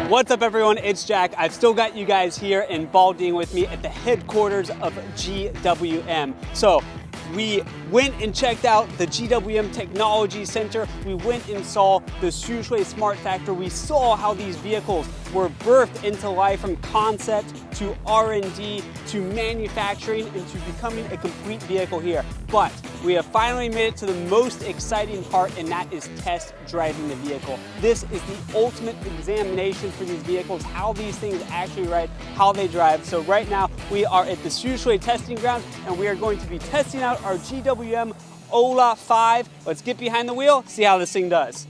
What's up everyone, it's Jack. I've still got you guys here in Balding with me at the headquarters of GWM. So we went and checked out the GWM Technology Center. We went and saw the Suzhou Smart Factory. We saw how these vehicles were birthed into life from concept to R&D to manufacturing and to becoming a complete vehicle here. But we have finally made it to the most exciting part, and that is test driving the vehicle. This is the ultimate examination for these vehicles, how these things actually ride, how they drive. So right now we are at the Suzhou testing ground and we are going to be testing out our GWM Ola 5. Let's get behind the wheel, see how this thing does.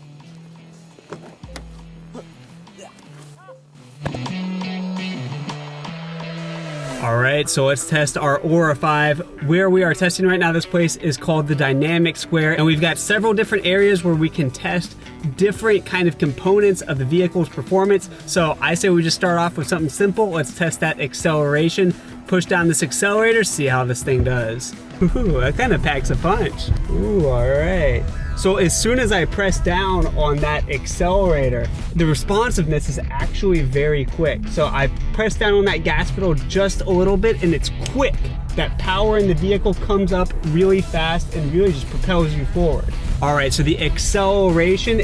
All right, so let's test our Aura 5. Where we are testing right now, this place is called the Dynamic Square, and we've got several different areas where we can test different kind of components of the vehicle's performance. So I say we just start off with something simple. Let's test that acceleration. Push down this accelerator, see how this thing does. Ooh, that kind of packs a punch. Ooh, all right. So as soon as I press down on that accelerator, the responsiveness is actually very quick. So I press down on that gas pedal just a little bit and it's quick. That power in the vehicle comes up really fast and really just propels you forward. All right, so the acceleration,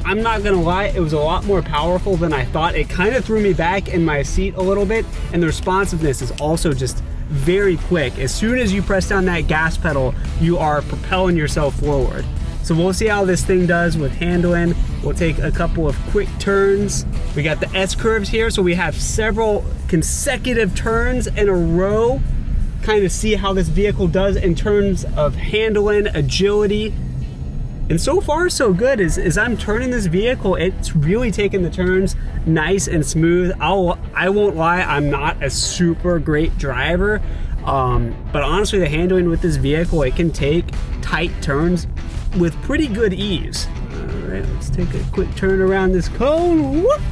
I'm not gonna lie, it was a lot more powerful than I thought. It kind of threw me back in my seat a little bit, and the responsiveness is also just very quick. As soon as you press down that gas pedal, you are propelling yourself forward. So we'll see how this thing does with handling. We'll take a couple of quick turns. We got the S-curves here, so we have several consecutive turns in a row. Kind of see how this vehicle does in terms of handling, agility. And so far so good. As I'm turning this vehicle, it's really taking the turns nice and smooth. I won't lie, I'm not a super great driver, but honestly the handling with this vehicle, it can take tight turns with pretty good ease. All right, let's take a quick turn around this cone. Whoop.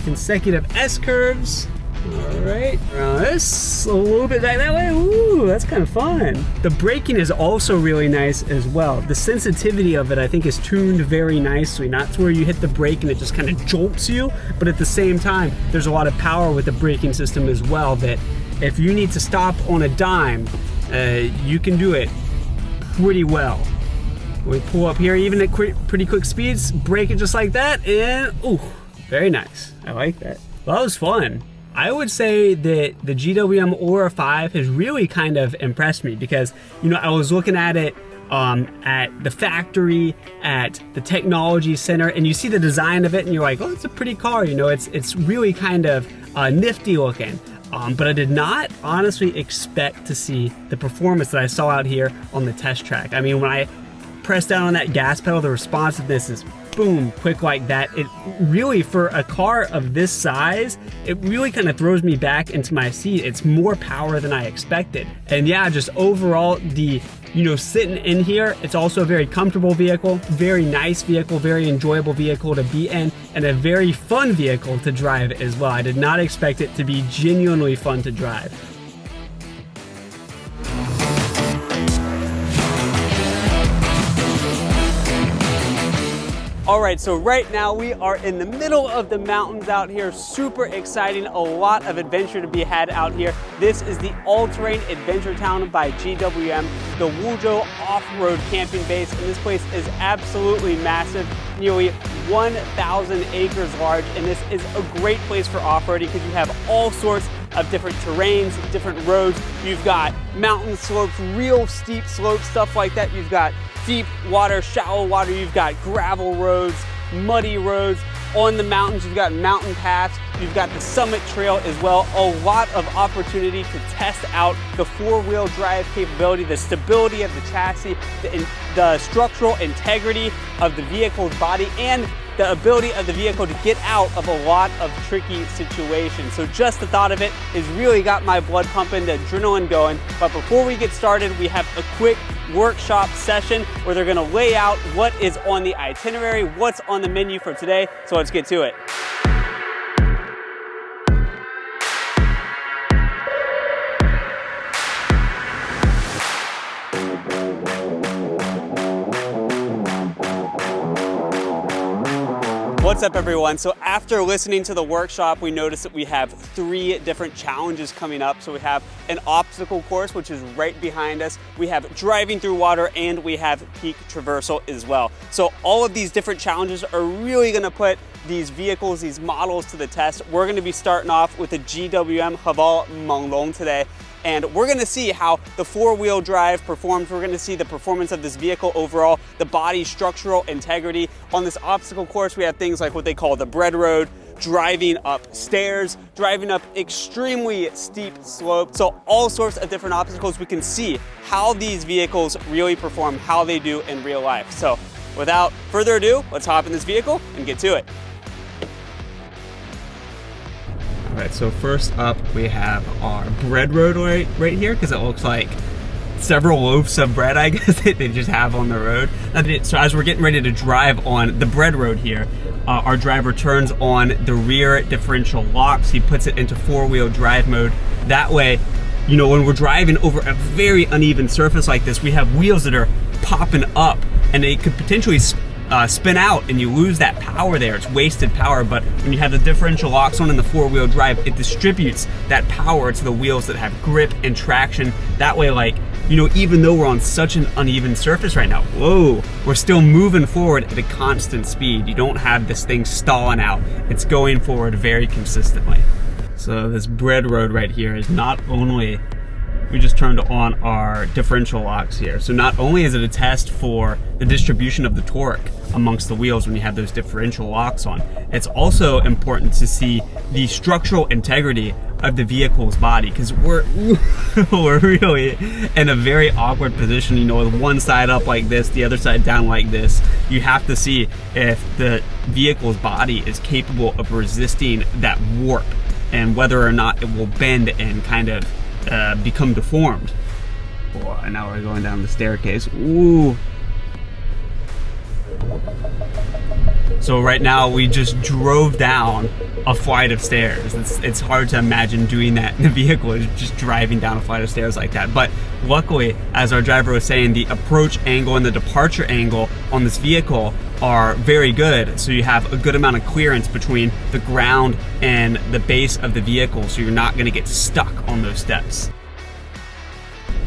Consecutive S-curves. All right, around this, a little bit back that way. Ooh, that's kind of fun. The braking is also really nice as well. The sensitivity of it, I think, is tuned very nicely. Not to where you hit the brake and it just kind of jolts you, but at the same time, there's a lot of power with the braking system as well, that if you need to stop on a dime, you can do it pretty well. We pull up here, even at pretty quick speeds, brake it just like that, and ooh, very nice. I like that. Well, that was fun. I would say that the GWM Aura 5 has really kind of impressed me because, you know, I was looking at it at the factory, at the technology center, and you see the design of it and you're like, oh, it's a pretty car, you know, it's really kind of nifty looking. But I did not honestly expect to see the performance that I saw out here on the test track. I mean, when I press down on that gas pedal, the responsiveness is boom, quick like that. It really, for a car of this size, it really kind of throws me back into my seat. It's more power than I expected. And yeah, just overall, sitting in here, it's also a very comfortable vehicle, very nice vehicle, very enjoyable vehicle to be in, and a very fun vehicle to drive as well. I did not expect it to be genuinely fun to drive. All right, so right now we are in the middle of the mountains out here. Super exciting, a lot of adventure to be had out here. This is the All-Terrain Adventure Town by GWM, the Wuzhou off-road camping base, and this place is absolutely massive, nearly 1,000 acres large, and this is a great place for off-roading because you have all sorts of different terrains, different roads. You've got mountain slopes, real steep slopes, stuff like that. You've got deep water, shallow water, you've got gravel roads, muddy roads. On the mountains, you've got mountain paths, you've got the Summit Trail as well. A lot of opportunity to test out the four-wheel drive capability, the stability of the chassis, the structural integrity of the vehicle's body, and the ability of the vehicle to get out of a lot of tricky situations. So just the thought of it has really got my blood pumping, the adrenaline going. But before we get started, we have a quick workshop session where they're gonna lay out what is on the itinerary, what's on the menu for today. So let's get to it. What's up, everyone? So after listening to the workshop, we noticed that we have 3 different challenges coming up. So we have an obstacle course, which is right behind us. We have driving through water, and we have peak traversal as well. So all of these different challenges are really gonna put these vehicles, these models to the test. We're gonna be starting off with the GWM Haval Menglong today. And we're gonna see how the 4-wheel drive performs. We're gonna see the performance of this vehicle overall, the body's structural integrity. On this obstacle course, we have things like what they call the bread road, driving up stairs, driving up extremely steep slopes. So all sorts of different obstacles. We can see how these vehicles really perform, how they do in real life. So without further ado, let's hop in this vehicle and get to it. All right, so first up we have our bread road right here, because it looks like several loaves of bread, I guess, that they just have on the road. So as we're getting ready to drive on the bread road here, our driver turns on the rear differential locks. He puts it into 4-wheel drive mode. That way, you know, when we're driving over a very uneven surface like this, we have wheels that are popping up, and they could potentially spin out, and you lose that power there. It's wasted power. But when you have the differential locks on in the 4-wheel drive, it distributes that power to the wheels that have grip and traction. That way, like, you know, even though we're on such an uneven surface right now, whoa, we're still moving forward at a constant speed. You don't have this thing stalling out. It's going forward very consistently. So this bread road right here is not only, we just turned on our differential locks here. So not only is it a test for the distribution of the torque amongst the wheels when you have those differential locks on, it's also important to see the structural integrity of the vehicle's body, because we're really in a very awkward position, you know, with one side up like this, the other side down like this. You have to see if the vehicle's body is capable of resisting that warp, and whether or not it will bend and kind of become deformed. Oh, and now we're going down the staircase. Ooh. So right now we just drove down a flight of stairs. It's hard to imagine doing that in a vehicle, just driving down a flight of stairs like that. But luckily, as our driver was saying, the approach angle and the departure angle on this vehicle are very good. So you have a good amount of clearance between the ground and the base of the vehicle, so you're not gonna get stuck on those steps.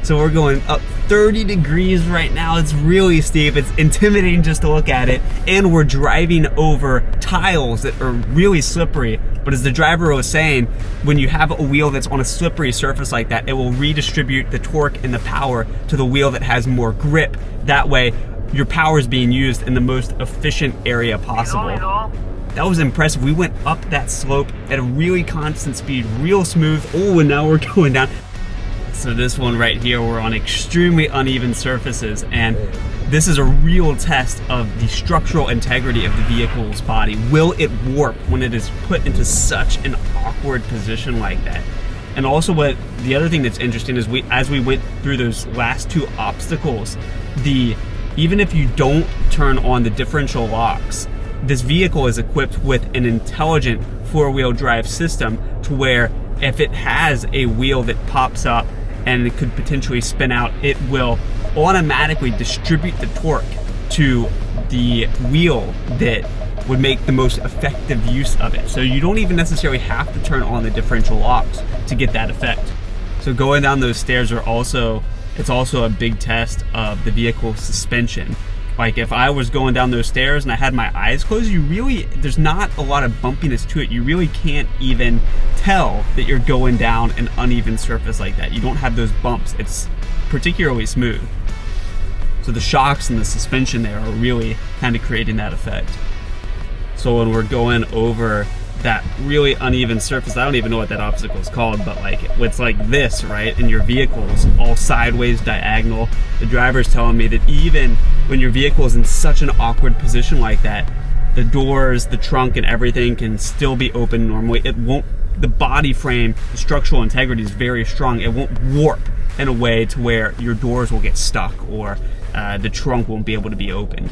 So we're going up 30 degrees right now. It's really steep. It's intimidating just to look at it. And we're driving over tiles that are really slippery. But as the driver was saying, when you have a wheel that's on a slippery surface like that, it will redistribute the torque and the power to the wheel that has more grip. That way, your power is being used in the most efficient area possible. That was impressive. We went up that slope at a really constant speed, real smooth. Oh, and now we're going down. So this one right here, we're on extremely uneven surfaces, and this is a real test of the structural integrity of the vehicle's body. Will it warp when it is put into such an awkward position like that? And also, what the other thing that's interesting is, as we went through those last 2 obstacles, even if you don't turn on the differential locks, this vehicle is equipped with an intelligent 4-wheel drive system, to where if it has a wheel that pops up and it could potentially spin out, it will automatically distribute the torque to the wheel that would make the most effective use of it. So you don't even necessarily have to turn on the differential locks to get that effect. So going down those stairs it's also a big test of the vehicle's suspension. Like if I was going down those stairs and I had my eyes closed, there's not a lot of bumpiness to it. You really can't even tell that you're going down an uneven surface like that. You don't have those bumps. It's particularly smooth. So the shocks and the suspension there are really kind of creating that effect. So when we're going over that really uneven surface, I don't even know what that obstacle is called, but like it's like this, right? And your vehicle's all sideways, diagonal. The driver's telling me that even when your vehicle is in such an awkward position like that, the doors, the trunk, and everything can still be open normally. It won't, the body frame, the structural integrity is very strong. It won't warp in a way to where your doors will get stuck, or the trunk won't be able to be opened.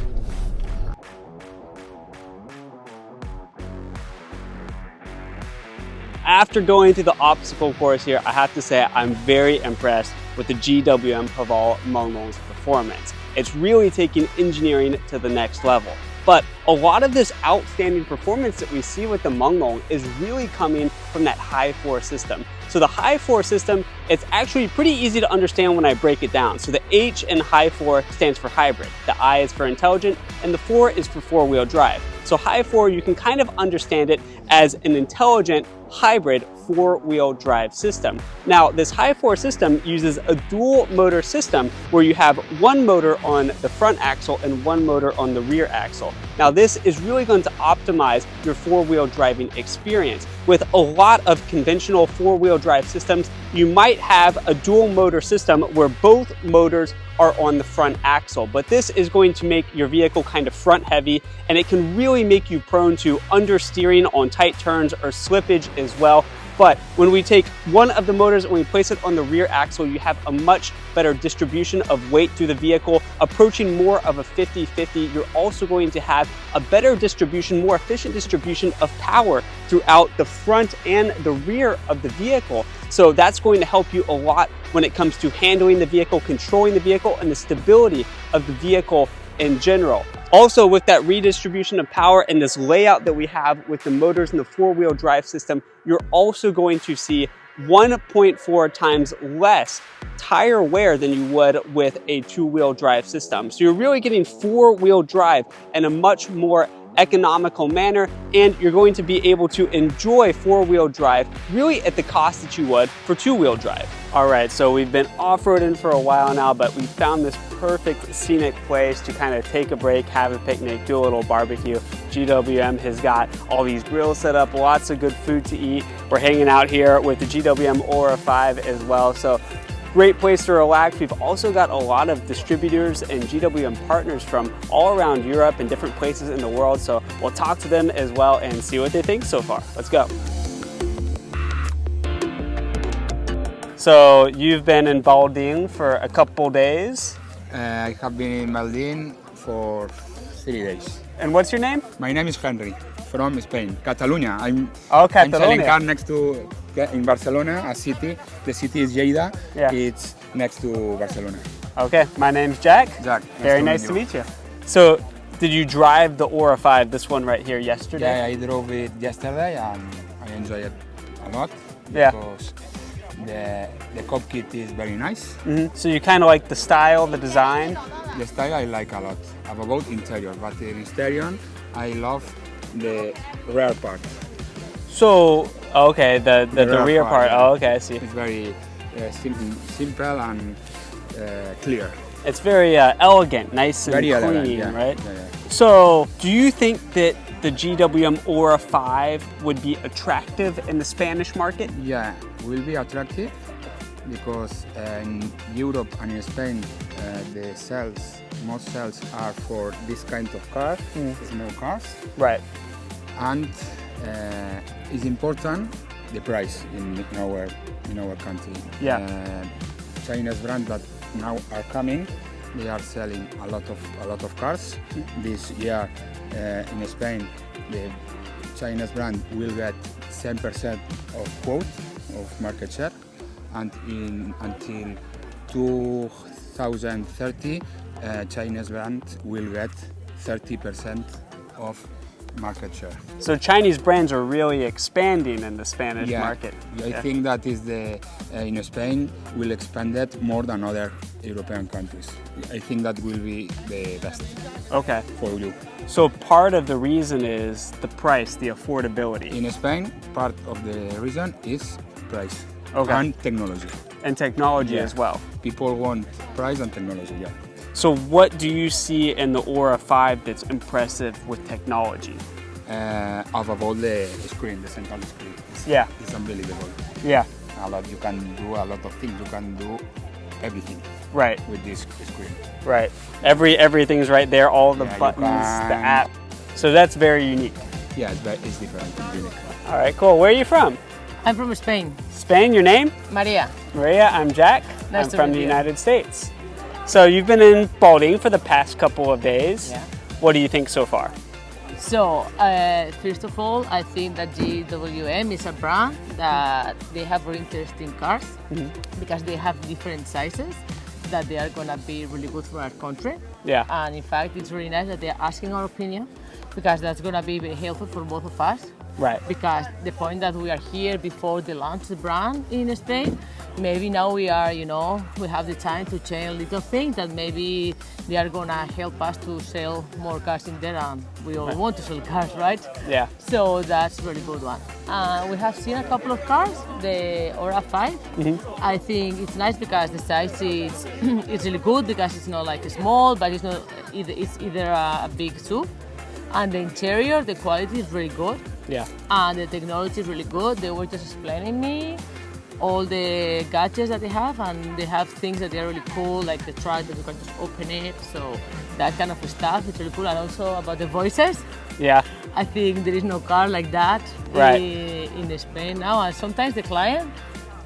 After going through the obstacle course here, I have to say I'm very impressed with the GWM Haval Menglong's performance. It's really taking engineering to the next level. But a lot of this outstanding performance that we see with the Menglong is really coming from that high 4 system. So the high 4 system, it's actually pretty easy to understand when I break it down. So the H in high 4 stands for hybrid, the I is for intelligent, and the 4 is for 4-wheel drive. So high 4, you can kind of understand it as an intelligent hybrid 4-wheel drive system. Now, this high 4 system uses a dual motor system where you have one motor on the front axle and one motor on the rear axle. Now, this is really going to optimize your 4-wheel driving experience. With a lot of conventional 4-wheel drive systems, you might have a dual motor system where both motors are on the front axle, but this is going to make your vehicle kind of front heavy, and it can really make you prone to understeering on tight turns or slippage as well. But when we take one of the motors and we place it on the rear axle, you have a much better distribution of weight through the vehicle, approaching more of a 50-50. You're also going to have a better distribution, more efficient distribution of power throughout the front and the rear of the vehicle. So that's going to help you a lot when it comes to handling the vehicle, controlling the vehicle, and the stability of the vehicle in general. Also, with that redistribution of power and this layout that we have with the motors and the 4-wheel drive system, you're also going to see 1.4 times less tire wear than you would with a 2-wheel drive system. So you're really getting 4-wheel drive in a much more economical manner, and you're going to be able to enjoy 4-wheel drive really at the cost that you would for 2-wheel drive. All right, so we've been off-roading for a while now, but we found this perfect scenic place to kind of take a break, have a picnic, do a little barbecue. GWM has got all these grills set up, lots of good food to eat. We're hanging out here with the GWM Aura 5 as well. So great place to relax. We've also got a lot of distributors and GWM partners from all around Europe and different places in the world. So we'll talk to them as well and see what they think so far. Let's go. So you've been in Baldin for a couple days. I have been in Baldin for 3 days. And what's your name? My name is Henry, from Spain, Catalonia. I'm Catalonia. selling car next to in Barcelona, a city. The city is Lleida. Yeah. It's next to Barcelona. Okay, my name's Jack. Jack. Very nice to meet you. So, did you drive the Aura 5, this one right here, yesterday? Yeah, I drove it yesterday and I enjoyed it a lot because the cockpit is very nice. Mm-hmm. So you kind of like the style, the design? The style I like a lot. About interior, but in exterior I love the rear part. So, okay, the rear part. Yeah. Oh, okay, I see. It's very simple and clear. It's very elegant, nice and Very clean, elegant, yeah. right? Yeah. So, do you think that the GWM Aura 5 would be attractive in the Spanish market? Yeah, will be attractive because in Europe and in Spain, most sales are for this kind of car, small cars. Right. And it's important the price in our country. Yeah. Chinese brands that now are coming, they are selling a lot of cars. This year in Spain, the Chinese brand will get 10% of quote of market share, and until 2030, Chinese brand will get 30% of market share. So Chinese brands are really expanding in the Spanish market. I think that is in Spain will expand it more than other European countries. I think that will be the best for you. So part of the reason is the price, the affordability. In Spain, part of the reason is price and technology. And technology as well. People want price and technology, So what do you see in the Aura 5 that's impressive with technology? About the screen, the central screen. It's unbelievable. Yeah. You can do a lot of things. You can do everything. Right. With this screen. Right. Everything's right there. All the buttons, the app. So that's very unique. Yeah, it's different. It's unique. All right, cool. Where are you from? I'm from Spain. Spain. Your name? Maria. Maria. I'm Jack. Nice I'm to from meet the you. United States. So you've been in Baldin for the past couple of days. Yeah. What do you think so far? So, first of all, I think that GWM is a brand that they have very interesting cars because they have different sizes. that they are gonna be really good for our country. Yeah. And in fact, it's really nice that they're asking our opinion, because that's gonna be very helpful for both of us. Right. Because the point that we are here before they launch the brand in Spain, maybe now we are, we have the time to change little things that maybe they are gonna help us to sell more cars in there, and we all want to sell cars, right? Yeah. So that's a really good one. We have seen a couple of cars, the Aura 5. I think it's nice because the size is it's really good, because it's not like small, but it's not it's either a big SUV. And the interior, the quality is really good. Yeah. And the technology is really good. They were just explaining me all the gadgets that they have, and they have things that they're really cool, like the truck that you can just open it. So that kind of stuff is really cool. And also about the voices. Yeah. I think there is no car like that in Spain now. And sometimes the client,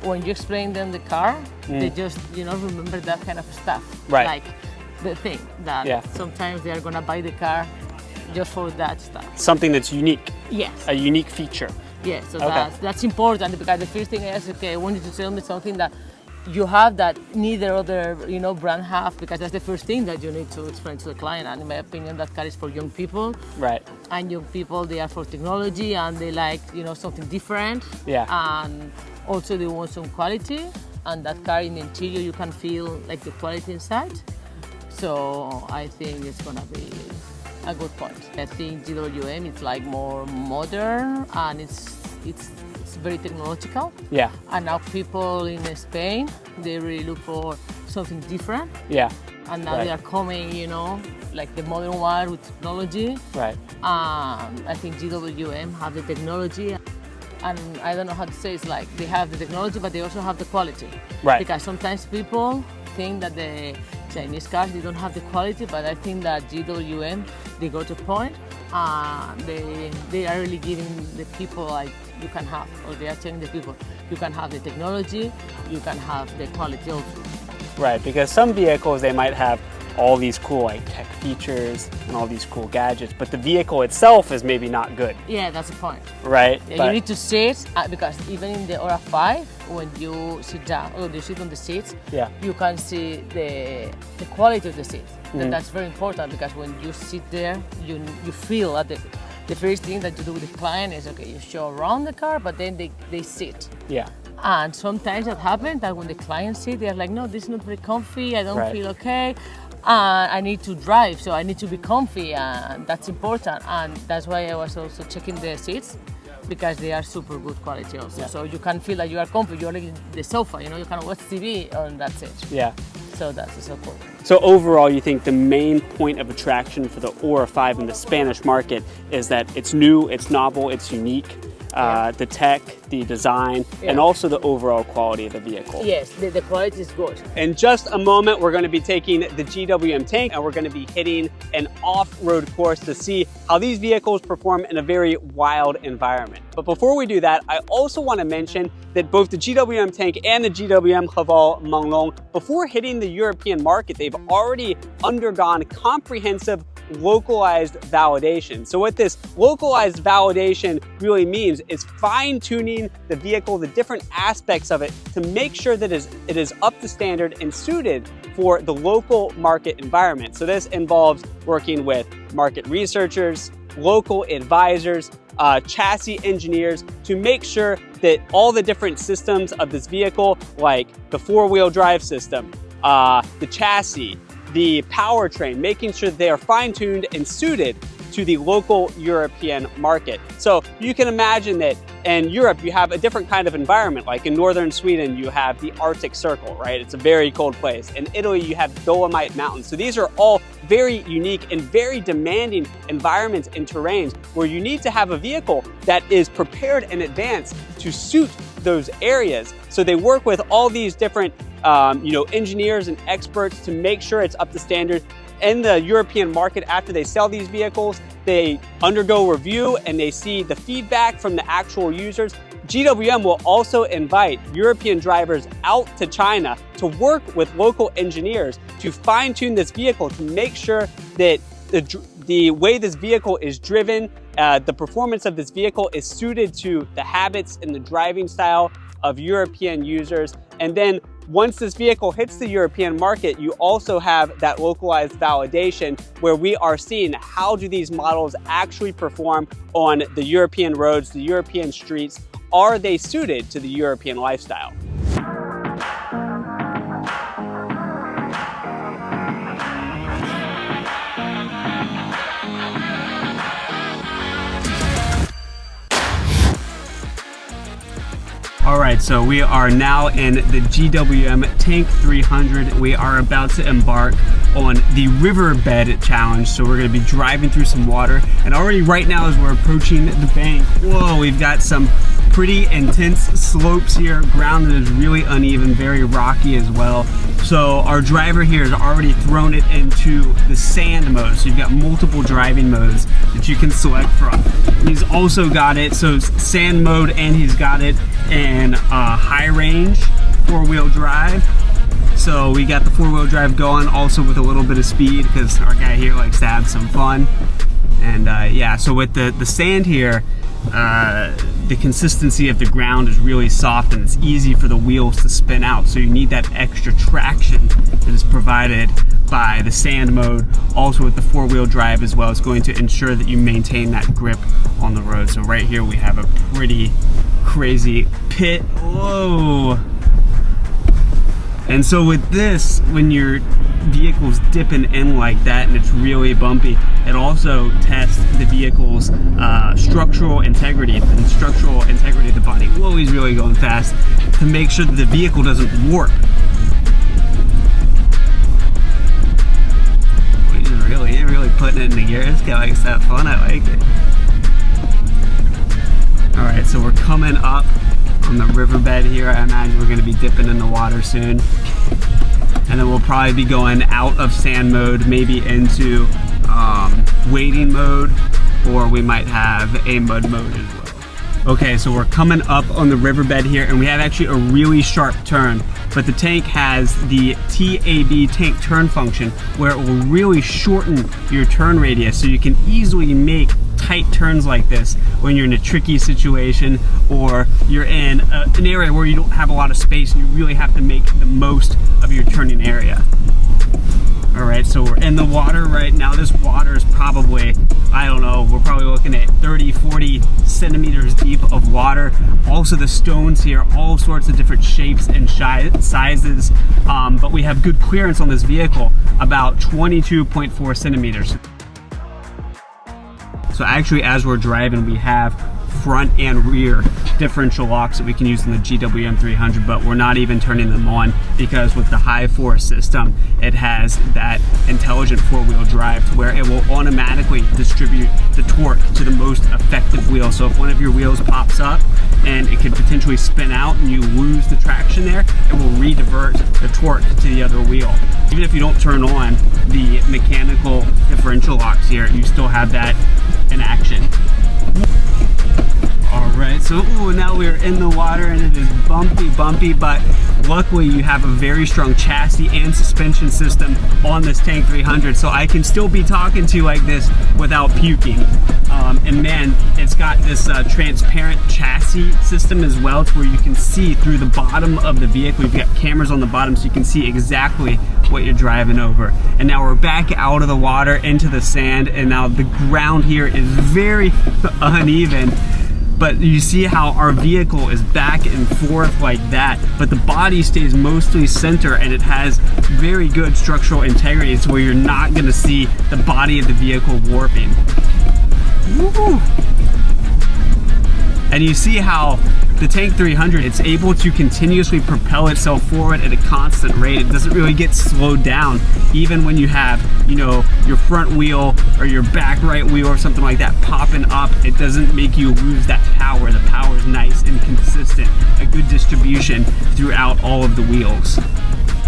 when you explain them the car, they just remember that kind of stuff. Right. Like the thing that sometimes they are gonna buy the car just for that stuff. Something that's unique. Yes. A unique feature. Yes. So that's important, because the first thing is, okay, I want you to tell me something that you have that neither other brand have, because that's the first thing that you need to explain to the client. And in my opinion, that car is for young people. Right. And young people, they are for technology, and they like something different. Yeah. And also they want some quality, and that car in the interior you can feel like the quality inside. So I think it's gonna be a good point. I think GWM is like more modern, and it's very technological. Yeah. And now people in Spain, they really look for something different. Yeah. And now they are coming, like the modern one with technology. Right. I think GWM have the technology, and I don't know how to say, it's like they have the technology, but they also have the quality. Right. Because sometimes people think that the Chinese cars, they don't have the quality, but I think that GWM, they go to point, they are really giving the people, like, you can have, or they are telling the people, you can have the technology, you can have the quality also. Right, because some vehicles, they might have all these cool like tech features and all these cool gadgets, but the vehicle itself is maybe not good. Yeah, that's the point. Right. Yeah, you need to sit, because even in the Aura 5, when you sit down or you sit on the seats, you can see the quality of the seats. And that's very important, because when you sit there, you feel that the first thing that you do with the client is, okay, you show around the car, but then they sit. Yeah. And sometimes that happens, that when the clients sit, they're like, no, this is not very comfy, I don't feel okay. I need to drive, so I need to be comfy, and that's important. And that's why I was also checking the seats, because they are super good quality also. So you can feel that you are comfy, you're like in the sofa, you can watch TV on that seat. Yeah. So that's so cool. So overall, you think the main point of attraction for the Aura 5 in the Spanish market is that it's new, it's novel, it's unique, the tech, the design, and also the overall quality of the vehicle. Yes, the quality is good. In just a moment, we're going to be taking the GWM tank, and we're going to be hitting an off-road course to see how these vehicles perform in a very wild environment. But before we do that, I also want to mention that both the GWM tank and the GWM Haval Menglong, before hitting the European market, they've already undergone comprehensive localized validation. So what this localized validation really means is fine-tuning the vehicle, the different aspects of it, to make sure that it is up to standard and suited for the local market environment. So this involves working with market researchers, local advisors, chassis engineers, to make sure that all the different systems of this vehicle, like the four-wheel drive system, the chassis, the powertrain, making sure they are fine-tuned and suited to the local European market. So you can imagine that in Europe, you have a different kind of environment. Like in northern Sweden, you have the Arctic Circle, right? It's a very cold place. In Italy, you have Dolomite Mountains. So these are all very unique and very demanding environments and terrains where you need to have a vehicle that is prepared in advance to suit those areas. So they work with all these different engineers and experts to make sure it's up to standard. In the European market, after they sell these vehicles, they undergo review and they see the feedback from the actual users. GWM will also invite European drivers out to China to work with local engineers to fine-tune this vehicle, to make sure that the way this vehicle is driven, the performance of this vehicle is suited to the habits and the driving style of European users. And then Once this vehicle hits the European market, you also have that localized validation where we are seeing how do these models actually perform on the European roads, the European streets. Are they suited to the European lifestyle? All right, so we are now in the GWM Tank 300. We are about to embark on the riverbed challenge. So we're gonna be driving through some water, and already right now as we're approaching the bank, whoa, we've got some pretty intense slopes here. Ground is really uneven, very rocky as well. So our driver here has already thrown it into the sand mode. So you've got multiple driving modes that you can select from. He's also got it, so sand mode, and he's got it in high range 4-wheel drive. So we got the 4-wheel drive going, also with a little bit of speed because our guy here likes to have some fun. And yeah, so with the sand here, the consistency of the ground is really soft and it's easy for the wheels to spin out. So you need that extra traction that is provided by the sand mode. Also with the 4-wheel drive as well, it's going to ensure that you maintain that grip on the road. So right here we have a pretty crazy pit. Whoa. And so with this, when your vehicle's dipping in like that and it's really bumpy, it also tests the vehicle's structural integrity and structural integrity of the body. Whoa, he's really going fast, to make sure that the vehicle doesn't warp. He's really putting it into gear. This guy likes to have fun, I like it. All right, so we're coming up on the riverbed here. I imagine we're gonna be dipping in the water soon. And then we'll probably be going out of sand mode, maybe into wading mode, or we might have a mud mode as well. Okay, so we're coming up on the riverbed here, and we have actually a really sharp turn, but the tank has the TAB tank turn function where it will really shorten your turn radius, so you can easily make tight turns like this when you're in a tricky situation or you're in an area where you don't have a lot of space and you really have to make the most of your turning area. All right, so we're in the water right now. This water is probably, I don't know, we're probably looking at 30, 40 centimeters deep of water. Also the stones here, all sorts of different shapes and sizes, but we have good clearance on this vehicle, about 22.4 centimeters. So actually, as we're driving, we have front and rear differential locks that we can use in the GWM 300, but we're not even turning them on because with the high force system, it has that intelligent 4-wheel drive to where it will automatically distribute the torque to the most effective wheel. So if one of your wheels pops up and it could potentially spin out and you lose the traction there, it will re-divert the torque to the other wheel. Even if you don't turn on the mechanical differential locks here, you still have that in action. All right, so now we're in the water and it is bumpy, but luckily you have a very strong chassis and suspension system on this Tank 300, so I can still be talking to you like this without puking. And man, it's got this transparent chassis system as well, to where you can see through the bottom of the vehicle. You've got cameras on the bottom so you can see exactly what you're driving over. And now we're back out of the water into the sand, and now the ground here is very uneven. But you see how our vehicle is back and forth like that, but the body stays mostly center and it has very good structural integrity, so where you're not gonna see the body of the vehicle warping. Woo! And you see how the Tank 300, it's able to continuously propel itself forward at a constant rate. It doesn't really get slowed down, even when you have, you know, your front wheel or your back right wheel or something like that popping up. It doesn't make you lose that power. The power is nice and consistent, a good distribution throughout all of the wheels.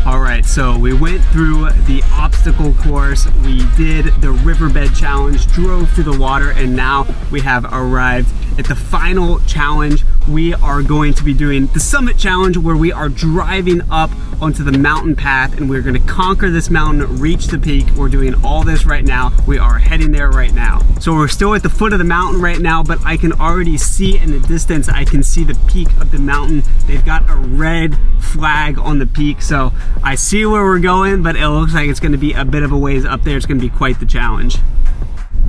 All right, so we went through the obstacle course, we did the riverbed challenge, drove through the water, and now we have arrived at the final challenge. We are going to be doing the summit challenge, where we are driving up onto the mountain path and we're going to conquer this mountain, reach the peak. We're doing all this right now. We are heading there right now. So we're still at the foot of the mountain right now, but I can already see in the distance, I can see the peak of the mountain. They've got a red flag on the peak, so I see where we're going, but it looks like it's going to be a bit of a ways up there. It's going to be quite the challenge.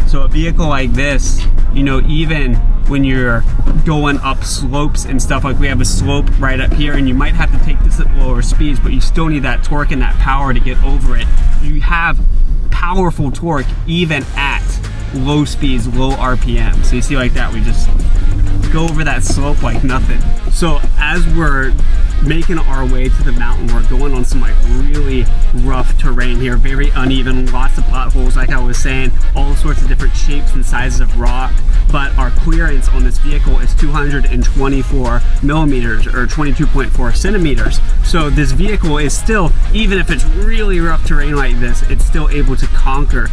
So a vehicle like this, you know, even when you're going up slopes and stuff, like we have a slope right up here, and you might have to take this at lower speeds, but you still need that torque and that power to get over it. You have powerful torque even at low speeds, low RPM. So you see like that, we just go over that slope like nothing. So as we're making our way to the mountain, we're going on some like really rough terrain here, very uneven, lots of potholes, like I was saying, all sorts of different shapes and sizes of rock. But our clearance on this vehicle is 224 millimeters or 22.4 centimeters. So this vehicle is still, even if it's really rough terrain like this, it's still able to conquer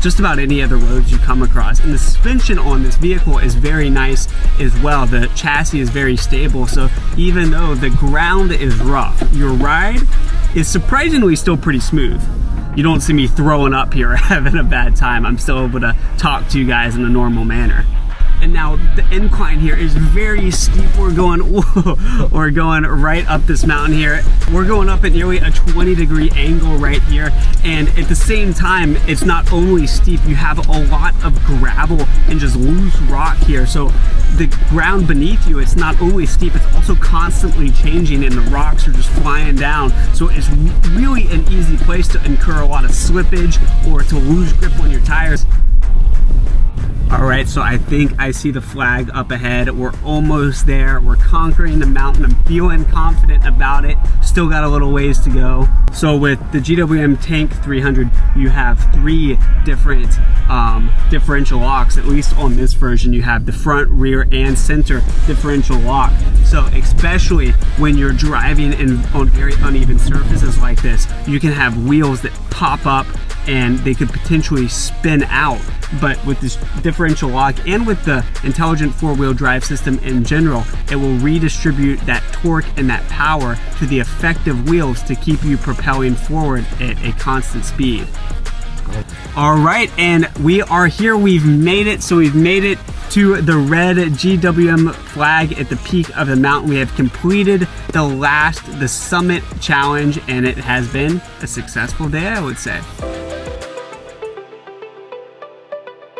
just about any other roads you come across. And the suspension on this vehicle is very nice as well. The chassis is very stable, so even though the ground is rough, your ride is surprisingly still pretty smooth. You don't see me throwing up here or having a bad time. I'm still able to talk to you guys in a normal manner. And now the incline here is very steep. We're going right up this mountain here. We're going up at nearly a 20-degree angle right here. And at the same time, it's not only steep, you have a lot of gravel and just loose rock here. So the ground beneath you, it's not only steep, it's also constantly changing, and the rocks are just flying down. So it's really an easy place to incur a lot of slippage or to lose grip on your tires. All right, so I think I see the flag up ahead. We're almost there. We're conquering the mountain. I'm feeling confident about it. Still got a little ways to go. So with the GWM Tank 300, you have 3 different differential locks. At least on this version, you have the front, rear, and center differential lock. So especially when you're driving on very uneven surfaces like this, you can have wheels that pop up and they could potentially spin out. But with this differential lock and with the intelligent 4-wheel drive system in general, it will redistribute that torque and that power to the effective wheels to keep you propelling forward at a constant speed. All right, and we are here. We've made it. So we've made it to the red GWM flag at the peak of the mountain. We have completed the summit challenge, and it has been a successful day, I would say.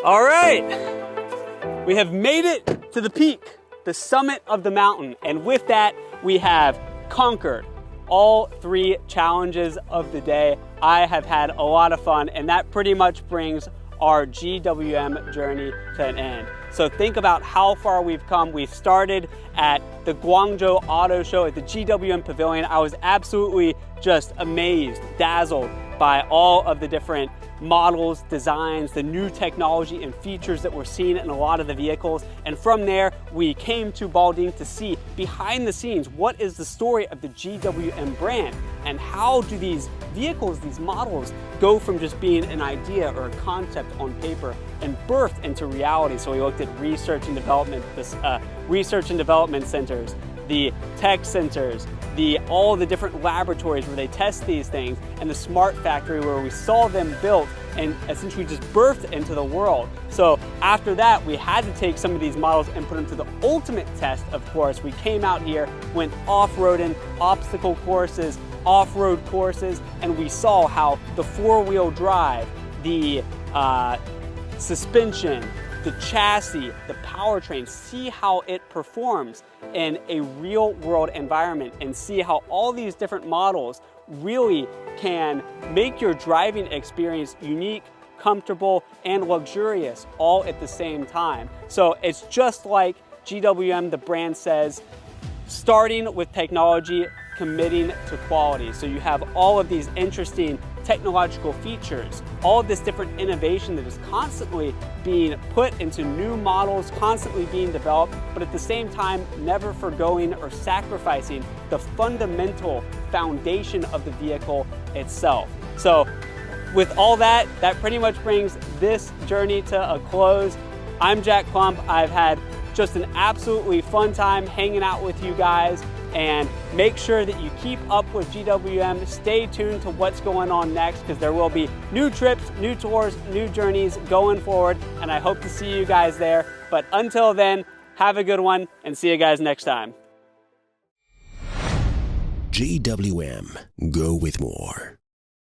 All right, we have made it to the peak, the summit of the mountain. And with that, we have conquered all 3 challenges of the day. I have had a lot of fun, and that pretty much brings our GWM journey to an end. So think about how far we've come. We've started at the Guangzhou Auto Show at the GWM Pavilion. I was absolutely just amazed, dazzled by all of the different models, designs, the new technology and features that we're seeing in a lot of the vehicles. And from there, we came to Balding to see behind the scenes, what is the story of the GWM brand, and how do these vehicles, these models, go from just being an idea or a concept on paper and birth into reality. So we looked at research and development centers, the tech centers, all the different laboratories where they test these things, and the smart factory where we saw them built and essentially just birthed into the world. So after that, we had to take some of these models and put them to the ultimate test, of course. We came out here, went off-roading, obstacle courses, off-road courses, and we saw how the 4-wheel drive, the suspension, the chassis, the powertrain, see how it performs in a real world environment, and see how all these different models really can make your driving experience unique, comfortable, and luxurious all at the same time. So it's just like GWM, the brand says, starting with technology, committing to quality. So you have all of these interesting technological features, all of this different innovation that is constantly being put into new models, constantly being developed, but at the same time, never forgoing or sacrificing the fundamental foundation of the vehicle itself. So with all that, that pretty much brings this journey to a close. I'm Jack Klump. I've had just an absolutely fun time hanging out with you guys, and make sure that you keep up with GWM. Stay tuned to what's going on next, because there will be new trips, new tours, new journeys going forward, and I hope to see you guys there. But until then, have a good one, and see you guys next time. GWM, go with more.